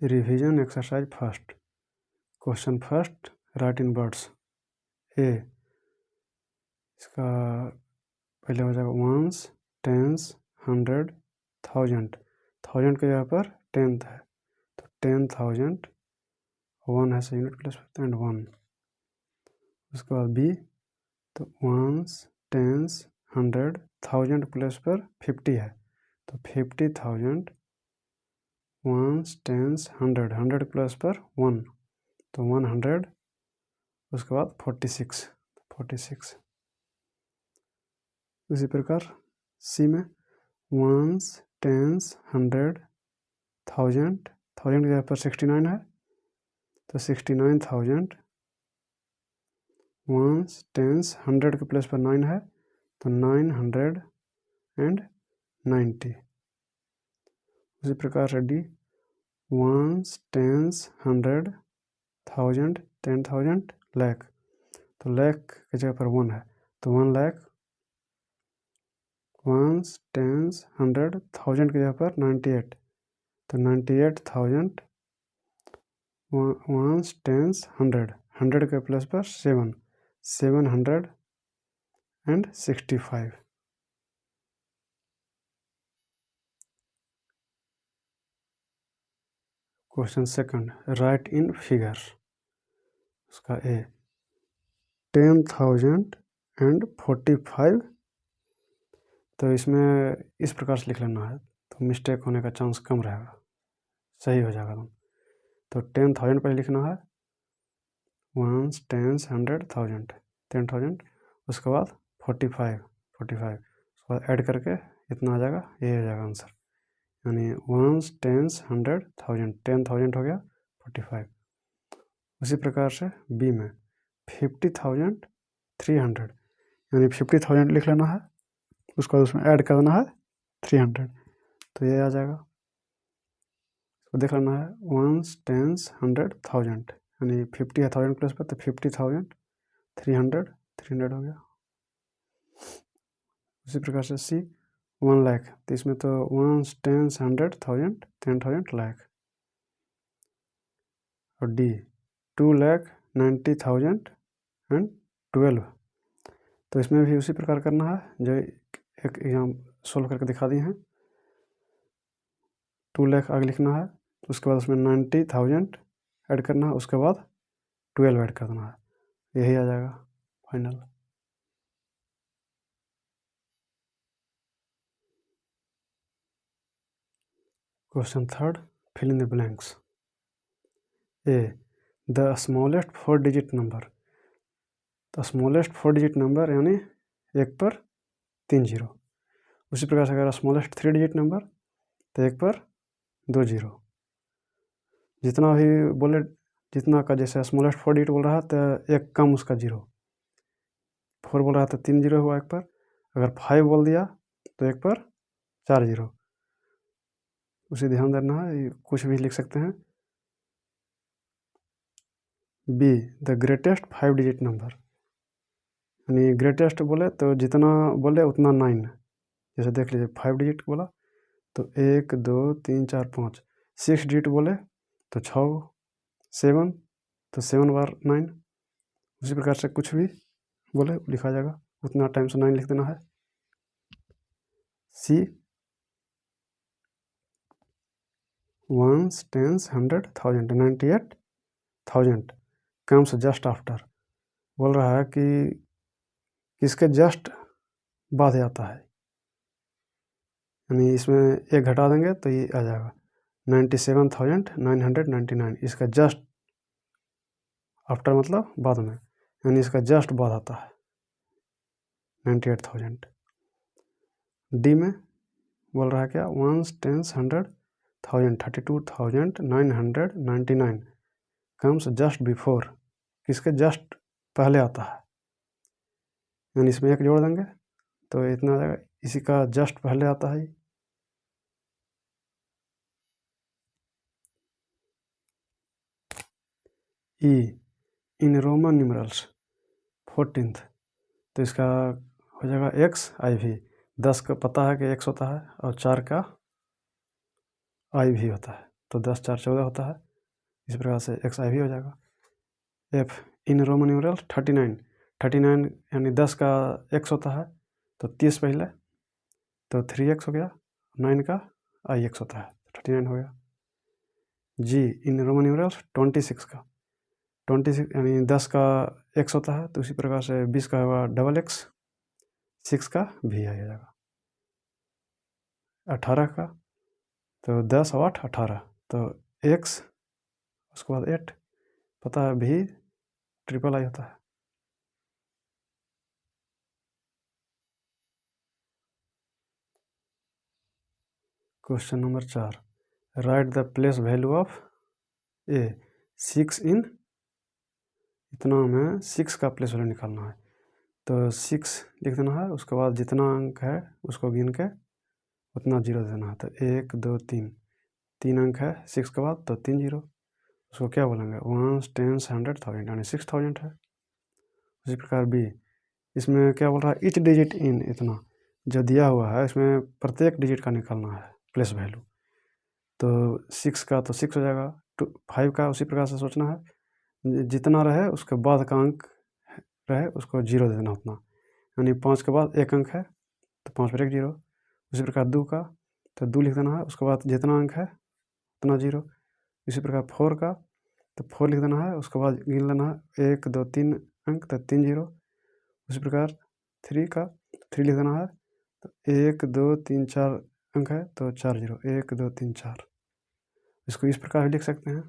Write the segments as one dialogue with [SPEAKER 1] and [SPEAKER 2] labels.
[SPEAKER 1] Revision exercise first. Question first, write in words. A, इसका पहले हो जाएगा वंस, टेंस, 100, 1000। 1000 के जगह पर 10th है तो 10,000, 1 है यूनिट प्लेस एंड 1। उसके बाद बी, तो वंस, टेंस, 100, 1000 प्लेस पर 50 है तो 50,000, वंस, टेंस, 100, 100 प्लस पर 1 तो 100। उसके बाद 46। इसी प्रकार सी में वंस, टेंस, 100, 1000, 1000 की जगह पर 69 है तो 69,000, वंस, टेंस, 100 के प्लेस पर 9 है तो 990। उसी प्रकार से डी, वंस, टेंस, 100, 1000, 10,000, लाख। तो लाख की जगह पर 1 है तो 1 लाख, वंस, टेंस, 100, 1000 की जगह पर 98 तो 98,000, वंस, टेंस, 100, 100 के प्लस पर 7, 765। Question second, right in figure. उसका ए, 10,045। तो इसमें इस प्रकार से लिख लेना है तो मिस्टेक होने का चांस कम रहेगा, सही हो जाएगा। तो 10,000 पहले लिखना है, वंस, टेंस, 100, 1000, 10,000। उसके बाद 45, उसके बाद ऐड करके इतना आ जाएगा, ये हो जाएगा आंसर। यानी वंस, टेंस, 100, 1000, 10,000 हो गया 45। उसी प्रकार से बी में 50,300, यानी 50,000 लिख लेना है, उसका उसमें ऐड करना है 300 तो ये आ जाएगा। तो देख लेना है वंस, टेंस, 100, 1000, यानी 50 है 1000 प्लस पर तो 50,000, 300 हो गया। उसी प्रकार से सी 1 लाख, तो इसमें तो वंस, टेंस, 100, 1000, 10,000, लाख। और डी 2,90,012। तो इसमें भी उसी प्रकार करना है जो एक एग्जाम सोल्व करके दिखा दिए हैं। 2 लाख आगे लिखना है, उसके बाद उसमें 90,000 ऐड करना है, उसके बाद 12 ऐड करना है, यही आ जाएगा final. Question third, fill in the blanks. A, the smallest 4 digit number. तो स्मॉलेस्ट 4 डिजिट नंबर यानी 1 पर 3 जीरो। उसी प्रकार से अगर स्मॉलेस्ट 3 डिजिट नंबर तो 1 पर 2 जीरो। जितना भी बोले, जितना का जैसे स्मॉलेस्ट 4 डिजिट बोल रहा है तो एक कम उसका जीरो, 4 बोल रहा है तो 3 जीरो हुआ 1 पर। अगर 5 बोल दिया तो 1 पर 4 जीरो। उसे ध्यान देना है, कुछ भी लिख सकते हैं। B, the greatest 5 digit number, यानी ग्रेटेस्ट बोले तो जितना बोले उतना 9। जैसे देख लीजिए 5 डिजिट बोला तो 1 2 3 4 5। 6 डिजिट बोले तो 6, 7 तो 7 बार 9। उसी प्रकार से कुछ भी बोले लिखा जाएगा, उतना टाइम से 9 लिख देना है। C, ones, tens, 100, 1000, 98,000 comes just after. बोल रहा है कि किसके जस्ट बाद आता है, यानी इसमें एक घटा देंगे तो ये आ जाएगा 97,999। इसका जस्ट आफ्टर मतलब बाद में, यानी इसका जस्ट बाद आता है 98,000। डी में बोल रहा है क्या, ones, tens, 100, 1000, 32,999 comes just before. किसके जस्ट पहले आता है, यानी इसमें एक जोड़ देंगे तो इतना आ जाएगा, इसी का जस्ट पहले आता है। ई, इन रोमन न्यूमरल्स 14th, तो इसका हो जाएगा XIV। 10 का पता है कि X होता है और 4 का I भी होता है। तो 10 4 14 होता है। इस प्रकार से XI भी हो जाएगा। F इन रोमन न्यूमरल 39 यानी 10 का x होता है, तो 30 पहले, तो 3x हो गया, 9 का IX होता है, 39 हो गया। G इन रोमन न्यूमरल 26 का 26 यानी 10 का x होता है, तो उसी प्रकार से 20 का होगा XX, 6 का V आ जाएगा। 18 का, तो 10 और 8 18, तो x उसके बाद 8, पता है V ट्रिपल I होता है। Question number 4, right the place value of A 6 इन इतना में 6 का प्लेस वैल्यू निकालना है, तो 6 लिख देना है, उसके बाद जितना अंक है उसको गिन के उतना 0 देना है। तो 1 2 3 अंक है 6 के बाद, तो 3 0, उसको क्या बोलेंगे 1 10 100 1000 यानी 6000 है। उसी प्रकार B, इसमें क्या बोल रहा है ईच डिजिट इन इतना जो दिया हुआ है, इसमें प्रत्येक डिजिट का निकालना है प्लेस वैल्यू, तो 6 का तो 6 हो जाएगा, 5 का उसी प्रकार से सोचना है, जितना रहे उसके बाद का अंक रहे उसको 0 दे देना उतना, यानी 5 के बाद एक अंक है तो 5 पर 1 0। उसी प्रकार 2 का, तो 2 लिख देना है, उसके बाद जितना अंक है उतना 0। इसी प्रकार 4 का, तो 4 लिख देना है, उसके बाद गिन लेना है 1 2 3 अंक, तो 3 0। उसी प्रकार 3 का, 3 लिख देना है, तो 1 2 3 4 अंक है, तो 4 0 1 2 3 4। इसको इस प्रकार भी लिख सकते हैं,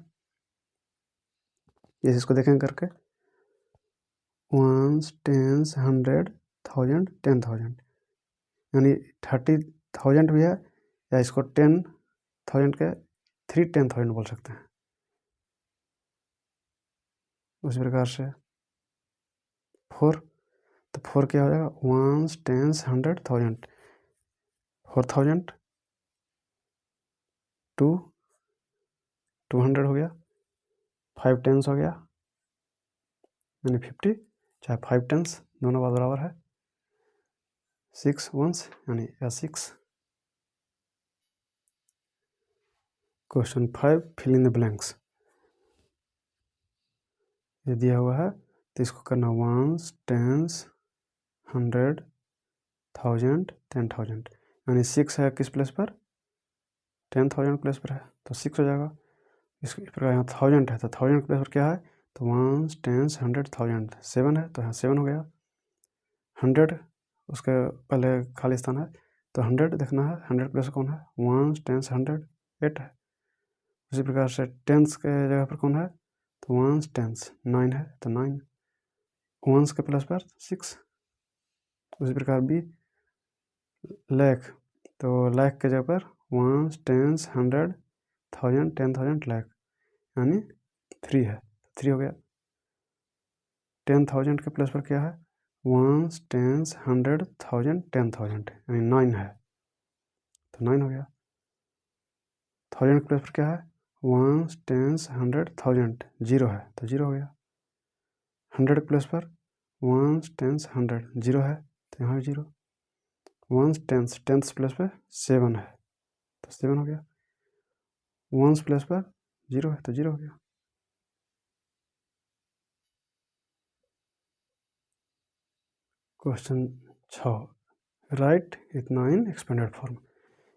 [SPEAKER 1] जैसे इसको देखेंगे करके 1 10 100 1000 10,000, यानी 30,000 भी है, या इसको 10,000 के 3 10,000 बोल सकते हैं। उसी प्रकार से 4, तो 4 क्या हो जाएगा 1 10 100 1000 4000 2 200 हो गया, 5 10s हो गया यानी 50, चाहे 5 10s दोनों बात बराबर है, 6 1s यानी 6। Question 5, fill in the blanks. ये दिया हुआ है तो इसको करना 1s 10s 100 1000 10,000, यानी 6 है किस प्लेस पर 10,000 प्लेस पर है, तो 6 हो जाएगा। इस प्रकार यहाँ 1000 है, तो 1000 प्लेस पर क्या है, तो 1 10 100 1000 7 है, तो यहाँ 7 हो गया। 100 उसके पहले खाली स्थान है, तो 100 देखना है, 100 प्लेस कौन है 1 10 100 8 है। उसी प्रकार से 10s के जगह पर कौन है, तो 1 10 9 है, तो 9। 1s के प्लेस पर 6। उसी प्रकार B लाख, तो लाख के जगह पर 1 10 100 1000 10,000 लाख, यानी 3 है, 3 हो गया। 10,000 के प्लेस पर क्या है 1 10 100 1000 10,000 यानी 9 है, तो 9 हो गया। 1000 के प्लेस पर क्या है 1 10 100 1000 0 है, तो 0 हो गया। 100 के प्लेस पर 1 10 100 0 है, तो यहाँ भी 0। 1 10 प्लेस पर 7 है, तो 7 हो गया। 1 प्लेस पर 0 है, तो 0 हो गया। क्वेश्चन 6, राइट इतना इन एक्सपेंडेड फॉर्म।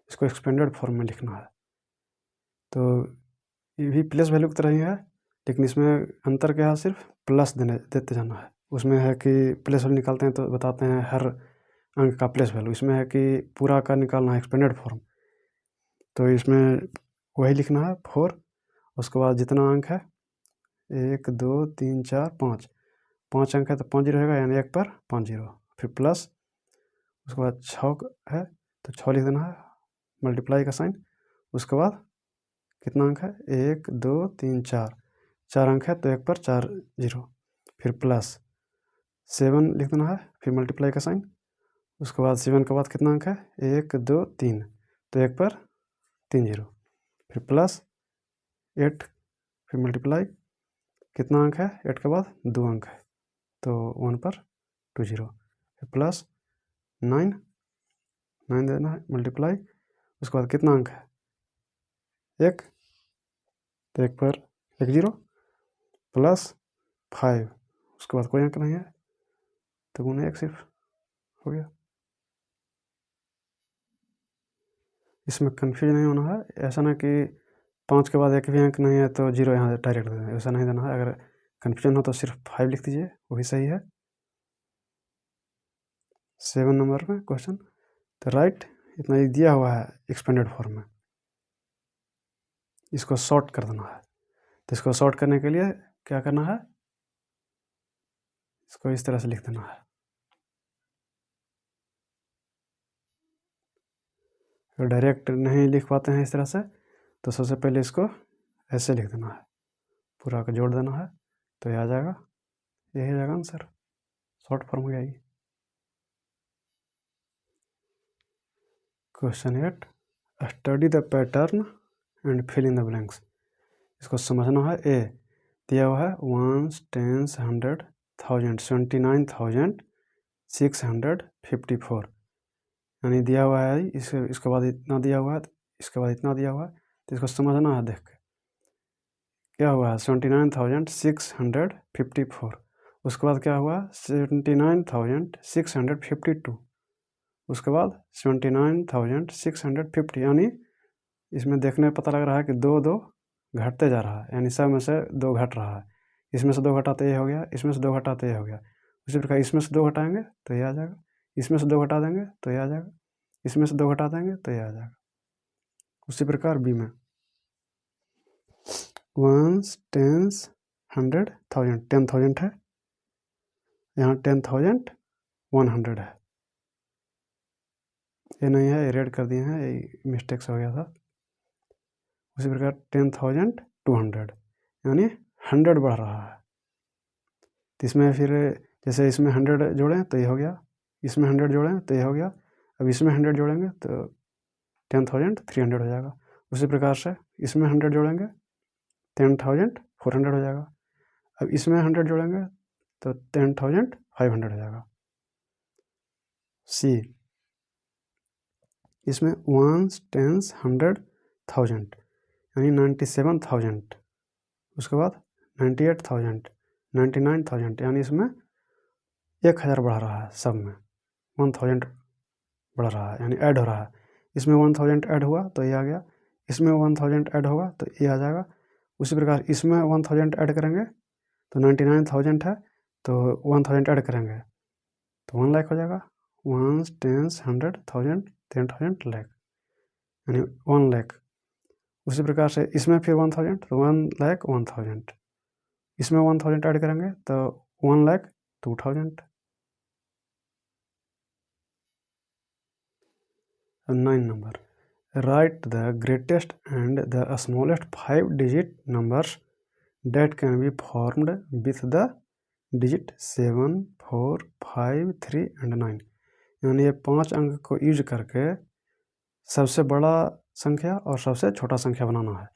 [SPEAKER 1] इसको एक्सपेंडेड फॉर्म में लिखना है, तो ये भी प्लस वैल्यू की तरह ही है, लेकिन इसमें अंतर क्या है, सिर्फ प्लस देते जाना है। उसमें है कि प्लस वैल्यू निकालते हैं तो बताते हैं हर अंक का प्लस वैल्यू, इसमें है कि पूरा का निकालना है एक्सपेंडेड फॉर्म, तो इसमें वही लिखना है 4, उसके बाद जितना अंक है 1 2 3 4 5, 5 अंक है तो 5 0 रहेगा, यानी 1 पर 5 0, फिर प्लस, उसके बाद 6 है तो 6 लिख देना है, मल्टीप्लाई का साइन, उसके बाद कितना अंक है 1 2 3 4, 4 अंक है तो 1 पर 4 0, फिर प्लस 7 लिख देना है, फिर मल्टीप्लाई का साइन, उसके बाद 7 के बाद कितना अंक है 1 2 3, तो 1 पर 3 0, फिर प्लस 8, फिर मल्टीप्लाई, कितना अंक है 8 के बाद 2 अंक है तो 1 पर 2 0, फिर प्लस 9 देना है, मल्टीप्लाई, उसके बाद कितना अंक है 1, तो एक पर एक जीरो प्लस 5, उसके बाद कोई अंक नहीं है तो गुना एक सिर्फ हो गया। इसमें कन्फ्यूज नहीं होना है, ऐसा ना कि 5 के बाद एक भी अंक नहीं है तो जीरो यहाँ डायरेक्ट दे दें, ऐसा नहीं देना है। अगर कन्फ्यूजन हो तो सिर्फ 5 लिख दीजिए, वही सही है। 7 नंबर में क्वेश्चन, तो राइट इतना ही दिया हुआ है एक्सपेंडेड फॉर्म में, इसको शॉर्ट कर देना है। तो इसको शॉर्ट करने के लिए क्या करना है, इसको इस तरह से लिख देना है। अगर डायरेक्ट नहीं लिख पाते हैं इस तरह से तो सबसे पहले इसको ऐसे लिख देना है, पूरा का जोड़ देना है तो ये आ जाएगा, यही आ जाएगा आंसर, शॉर्ट फॉर्म हो जाएगी। Question 8, study the pattern and fill in the blanks. इसको समझना है। ए दिया हुआ है 1, 10, 100, 1000, 29,654, यानी दिया हुआ है इसके बाद इतना दिया हुआ है, इसके बाद इतना दिया हुआ है, तो इसको समझना है। देख के क्या हुआ है 79,654, उसके बाद क्या हुआ 79,652, उसके बाद 79,650, यानी इसमें देखने में पता लग रहा है कि दो दो घटते जा रहा है, यानी सब में से दो घट रहा है। इसमें से दो घटा तो ये हो गया, इसमें से दो घटा तो ये हो गया। उसी प्रकार इसमें से दो घटाएंगे तो ये आ जाएगा, इसमें से दो घटा देंगे तो ये आ जाएगा, इसमें से दो घटा देंगे तो ये आ जाएगा। उसी प्रकार बी में 1, 10, 100, 1000, 10,000 है, यहाँ 10,100 है, ये नहीं है, ये रेड कर दिए हैं, ये मिस्टेक से हो गया था। उसी प्रकार 10,200, यानी 100 बढ़ रहा है। तो इसमें फिर जैसे इसमें 100 जोड़ें तो ये हो गया, इसमें 100 जोड़ें तो ये हो गया, अब इसमें 100 जोड़ेंगे तो 10,300 हो जाएगा। उसी प्रकार से इसमें 100 जोड़ेंगे 10,400 हो जाएगा, अब इसमें 100 जोड़ेंगे तो 10,500 हो जाएगा। सी इसमें 1, 10, 100, 1000, यानी 97,000, उसके बाद 98,000, 99,000, यानी इसमें 1,000 बढ़ रहा है, सब में 1,000 बढ़ रहा है, यानी ऐड हो रहा है। इसमें 1,000 ऐड हुआ तो ये आ गया, इसमें 1,000 ऐड होगा तो ये आ जाएगा। उसी प्रकार इसमें 1,000 ऐड करेंगे तो 99,000 है, तो 1,000 ऐड करेंगे तो 1 लाख हो जाएगा। 1, 10, 100, 1000, 10,000 लाख, यानी 1 लाख। उसी प्रकार से इसमें फिर 1,000 तो 1 लाख 1,000, इसमें 1,000 ऐड करेंगे तो 1 lakh 2,000। 9 number, write the greatest and the smallest 5 digit numbers that can be formed with the digit 7, 4, 5, 3 and 9, यानी ये 5 अंक को यूज करके सबसे बड़ा संख्या और सबसे छोटा संख्या बनाना है।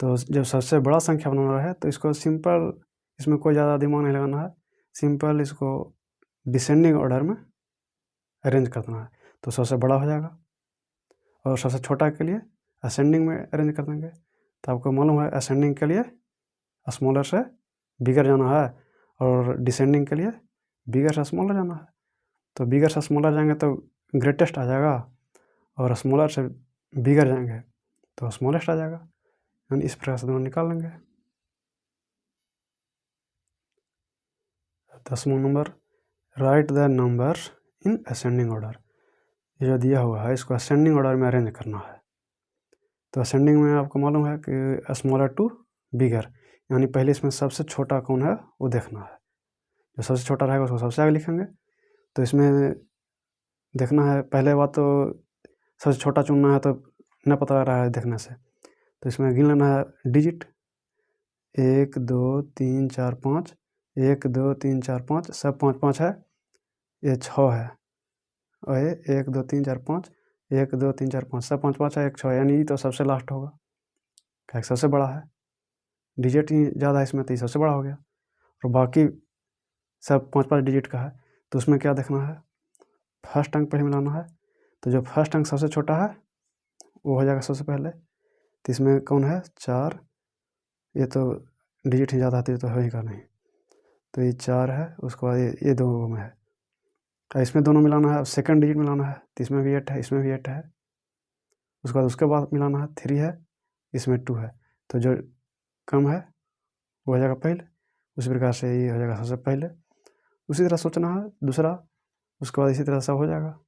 [SPEAKER 1] तो जब सबसे बड़ा संख्या बनाना है तो इसको सिंपल, इसमें कोई ज़्यादा दिमाग नहीं लगाना है, सिंपल इसको डिसेंडिंग ऑर्डर में अरेंज करना है तो सबसे बड़ा हो जाएगा, और सबसे छोटा के लिए असेंडिंग में अरेंज कर देंगे। तो आपको मालूम है असेंडिंग के लिए स्मॉलर से बिगर जाना है और डिसेंडिंग के लिए बिगर से स्मॉलर जाना है। तो बिगर से स्मॉलर जाएंगे तो ग्रेटेस्ट आ जाएगा, और स्मॉलर से बिगर जाएंगे तो स्मॉलेस्ट आ जाएगा, यानी इस प्रकार से दोनों निकाल लेंगे। 10वां number, write the numbers in ascending order. ये जो दिया हुआ है इसको असेंडिंग ऑर्डर में अरेंज करना है। तो असेंडिंग में आपको मालूम है कि स्मॉलर टू बिगर, यानी पहले इसमें सबसे छोटा कौन है वो देखना है, जो सबसे छोटा रहेगा उसको सबसे आगे लिखेंगे। तो इसमें देखना है, पहले बात तो सबसे छोटा चुनना है तो न पता लग रहा है देखने से, तो इसमें गिन लेना है डिजिट 1, 2, 3, 4, 5, 1, 2, 3, 4, 5, सब 5 5 है, ये 6 है, और ये 1, 2, 3, 4, 5, 1, 2, 3, 4, 5, सब 5 5 है, 1 6 है, यानी ये तो सबसे लास्ट होगा, क्या सबसे बड़ा है, डिजिट ही ज़्यादा है इसमें तो ये सबसे बड़ा हो गया, और बाकी सब 5 5 डिजिट का है। तो उसमें क्या देखना है, फर्स्ट अंक पहले मिलाना है, तो जो फर्स्ट अंक सबसे छोटा है वो हो जाएगा सबसे पहले। तो इसमें कौन है 4, ये तो डिजिट ही ज़्यादा आती है तो होएगा नहीं। तो ये 4 है, उसके बाद ये 2 में है। इसमें दोनों मिलाना है, सेकंड डिजिट मिलाना है, तो इसमें भी 8 है, इसमें भी 8 है। उसके बाद मिलाना है, 3 है, इसमें 2 है। तो जो कम है वो हो जाएगा पहले। उसी प्रकार से ये हो जाएगा सबसे पहले। उसी तरह सोचना है दूसरा, उसके बाद इसी तरह सब हो जाएगा।